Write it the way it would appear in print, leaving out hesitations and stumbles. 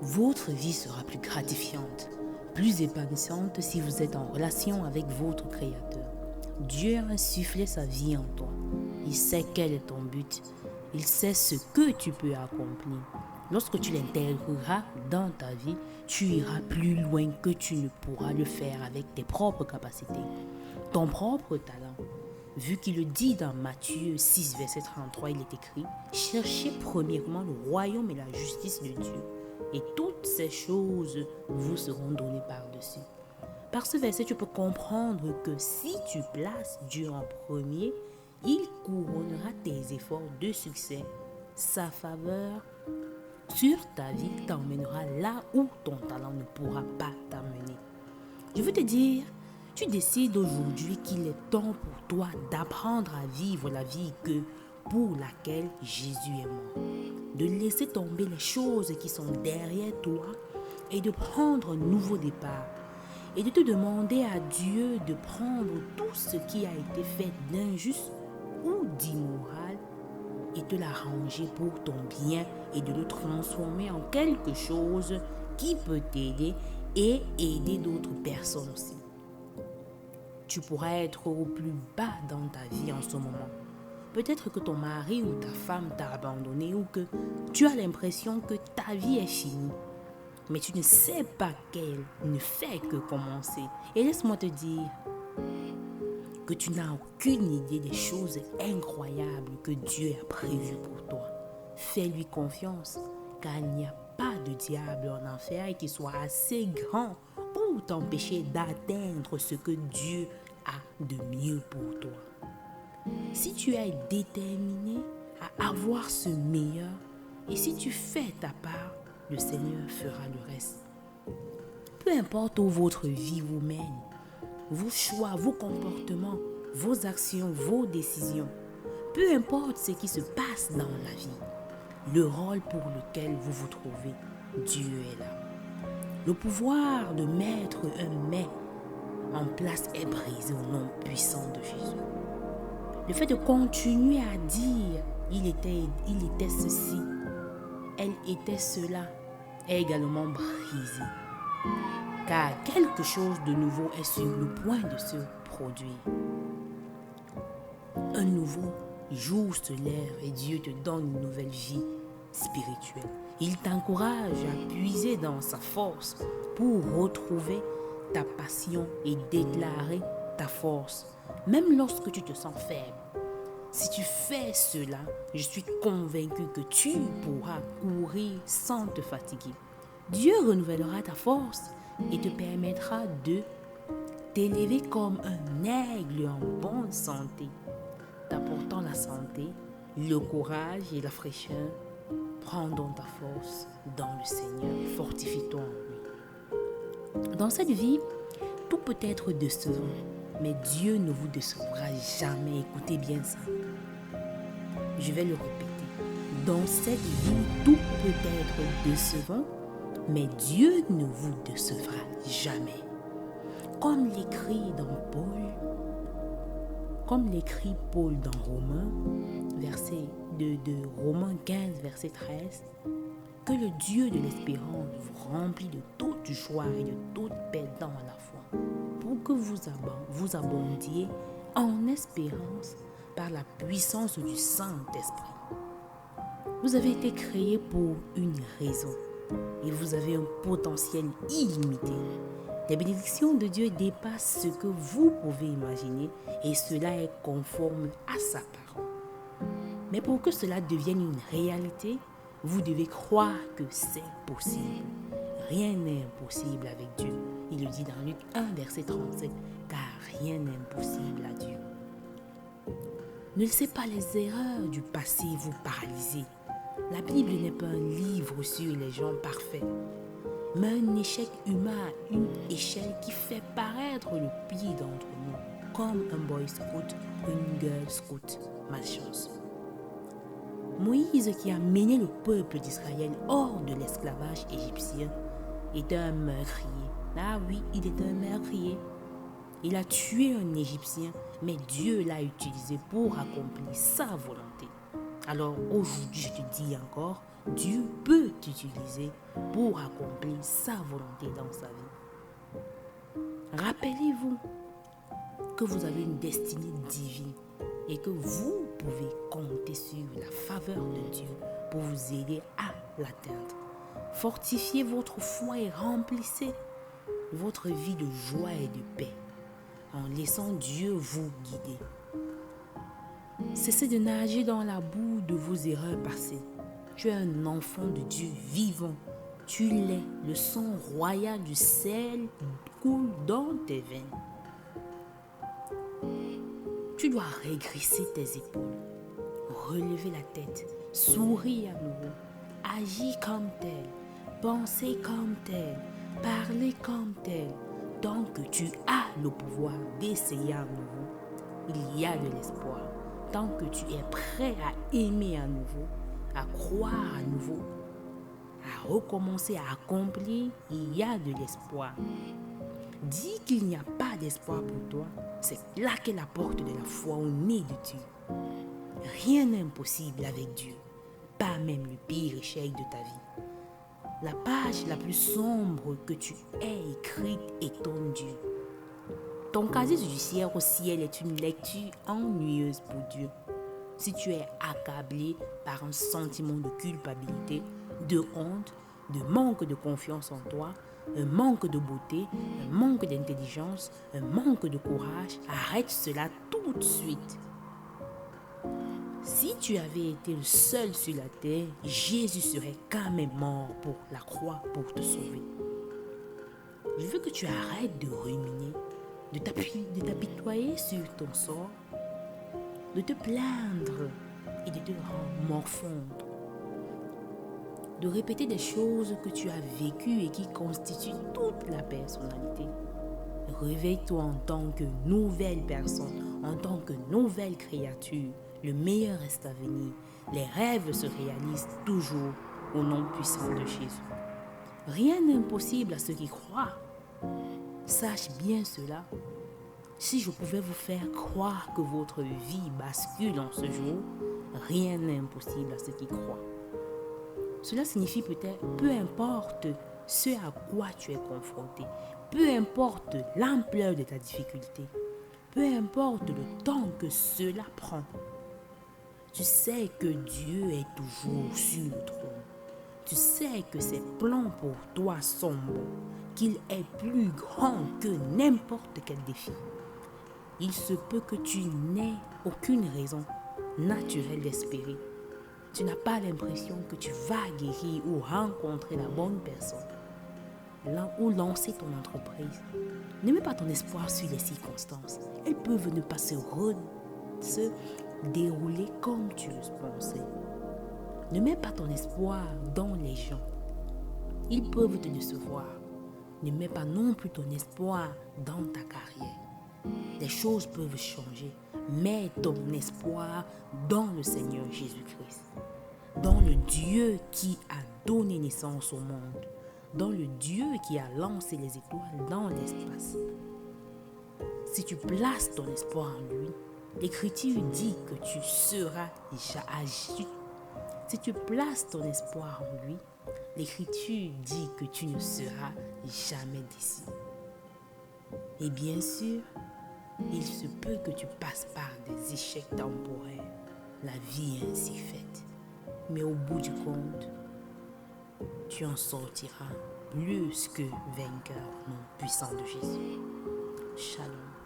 Votre vie sera plus gratifiante, plus épanouissante si vous êtes en relation avec votre Créateur. Dieu a insufflé sa vie en toi. Il sait quel est ton but. Il sait ce que tu peux accomplir. Lorsque tu l'intégreras dans ta vie, tu iras plus loin que tu ne pourras le faire avec tes propres capacités. Ton propre talent. Vu qu'il le dit dans Matthieu 6, verset 33, il est écrit « Cherchez premièrement le royaume et la justice de Dieu, et toutes ces choses vous seront données par-dessus. » Par ce verset, tu peux comprendre que si tu places Dieu en premier, il couronnera tes efforts de succès. Sa faveur sur ta vie t'emmènera là où ton talent ne pourra pas t'amener. Je veux te dire, tu décides aujourd'hui qu'il est temps pour toi d'apprendre à vivre la vie pour laquelle Jésus est mort. De laisser tomber les choses qui sont derrière toi et de prendre un nouveau départ. Et de te demander à Dieu de prendre tout ce qui a été fait d'injuste ou d'immoral et de l'arranger pour ton bien et de le transformer en quelque chose qui peut t'aider et aider d'autres personnes aussi. Tu pourrais être au plus bas dans ta vie en ce moment. Peut-être que ton mari ou ta femme t'a abandonné ou que tu as l'impression que ta vie est finie. Mais tu ne sais pas qu'elle ne fait que commencer. Et laisse-moi te dire que tu n'as aucune idée des choses incroyables que Dieu a prévues pour toi. Fais-lui confiance, car il n'y a pas de diable en enfer qui soit assez grand pour t'empêcher d'atteindre ce que Dieu a de mieux pour toi. Si tu es déterminé à avoir ce meilleur, et si tu fais ta part, le Seigneur fera le reste. Peu importe où votre vie vous mène, vos choix, vos comportements, vos actions, vos décisions, peu importe ce qui se passe dans la vie, le rôle pour lequel vous vous trouvez, Dieu est là. Le pouvoir de mettre un mais en place est brisé au nom puissant de Jésus. Le fait de continuer à dire il était ceci, elle était cela, est également brisé. Car quelque chose de nouveau est sur le point de se produire. Un nouveau jour se lève et Dieu te donne une nouvelle vie spirituelle. Il t'encourage à puiser dans sa force pour retrouver ta passion et déclarer ta force, même lorsque tu te sens faible. Si tu fais cela, je suis convaincu que tu pourras courir sans te fatiguer. Dieu renouvellera ta force et te permettra de t'élever comme un aigle en bonne santé, t'apportant la santé, le courage et la fraîcheur. Prends donc ta force dans le Seigneur, fortifie-toi en lui. Dans cette vie, tout peut être décevant, mais Dieu ne vous décevra jamais. Écoutez bien ça. Je vais le répéter. Dans cette vie, tout peut être décevant, mais Dieu ne vous décevra jamais. Comme l'écrit Paul dans Romains, Romains 15, verset 13, que le Dieu de l'espérance vous remplit de toute joie et de toute paix dans la foi, pour que vous abondiez en espérance par la puissance du Saint-Esprit. Vous avez été créé pour une raison et vous avez un potentiel illimité. Les bénédictions de Dieu dépassent ce que vous pouvez imaginer et cela est conforme à sa parole. Mais pour que cela devienne une réalité, vous devez croire que c'est possible. Rien n'est impossible avec Dieu. Il le dit dans Luc 1, verset 37, car rien n'est impossible à Dieu. Ne laissez pas les erreurs du passé vous paralyser. La Bible n'est pas un livre sur les gens parfaits, mais un échec humain, une échelle qui fait paraître le pire d'entre nous, comme un boy scout ou une girl scout. Malchance. Moïse, qui a mené le peuple d'Israël hors de l'esclavage égyptien, était un meurtrier. Ah oui, il était un meurtrier. Il a tué un Égyptien, mais Dieu l'a utilisé pour accomplir sa volonté. Alors aujourd'hui, je te dis encore, Dieu peut t'utiliser pour accomplir sa volonté dans sa vie. Rappelez-vous que vous avez une destinée divine et que vous pouvez compter sur la faveur de Dieu pour vous aider à l'atteindre. Fortifiez votre foi et remplissez votre vie de joie et de paix en laissant Dieu vous guider. Cessez de nager dans la boue de vos erreurs passées. Tu es un enfant de Dieu vivant. Tu l'es. Le sang royal du sel coule dans tes veines. Tu dois régraisser tes épaules, relever la tête, sourire à nouveau, agir comme tel, penser comme tel, parler comme tel. Tant que tu as le pouvoir d'essayer à nouveau, il y a de l'espoir. Tant que tu es prêt à aimer à nouveau, à croire à nouveau, à recommencer à accomplir, il y a de l'espoir. Dis qu'il n'y a pas d'espoir pour toi, c'est claquer la porte de la foi au nez de Dieu. Rien n'est impossible avec Dieu, pas même le pire échec de ta vie. La page la plus sombre que tu aies écrite est ton Dieu. Ton casier judiciaire au ciel est une lecture ennuyeuse pour Dieu. Si tu es accablé par un sentiment de culpabilité, de honte, de manque de confiance en toi, un manque de beauté, un manque d'intelligence, un manque de courage, arrête cela tout de suite. Si tu avais été le seul sur la terre, Jésus serait quand même mort pour la croix pour te sauver. Je veux que tu arrêtes de ruminer, de t'apitoyer sur ton sort, de te plaindre et de te morfondre, de répéter des choses que tu as vécues et qui constituent toute la personnalité. Réveille-toi en tant que nouvelle personne, en tant que nouvelle créature. Le meilleur reste à venir. Les rêves se réalisent toujours au nom puissant de Jésus. Rien n'est impossible à ceux qui croient. Sache bien cela. Si je pouvais vous faire croire que votre vie bascule en ce jour, rien n'est impossible à ceux qui croient. Cela signifie peut-être, peu importe ce à quoi tu es confronté, peu importe l'ampleur de ta difficulté, peu importe le temps que cela prend, tu sais que Dieu est toujours sur le trône. Tu sais que ses plans pour toi sont bons, qu'il est plus grand que n'importe quel défi. Il se peut que tu n'aies aucune raison naturelle d'espérer. Tu n'as pas l'impression que tu vas guérir ou rencontrer la bonne personne ou lancer ton entreprise. Ne mets pas ton espoir sur les circonstances. Elles peuvent ne pas se dérouler comme tu le pensais. Ne mets pas ton espoir dans les gens. Ils peuvent te décevoir. Ne mets pas non plus ton espoir dans ta carrière. Les choses peuvent changer. Mets ton espoir dans le Seigneur Jésus-Christ, dans le Dieu qui a donné naissance au monde, dans le Dieu qui a lancé les étoiles dans l'espace. Si tu places ton espoir en lui, l'Écriture dit que tu seras agi. Si tu places ton espoir en lui, l'Écriture dit que tu ne seras jamais déçu. Et bien sûr, il se peut que tu passes par des échecs temporaires. La vie est ainsi faite. Mais au bout du compte, tu en sortiras plus que vainqueur au nom puissant de Jésus. Shalom.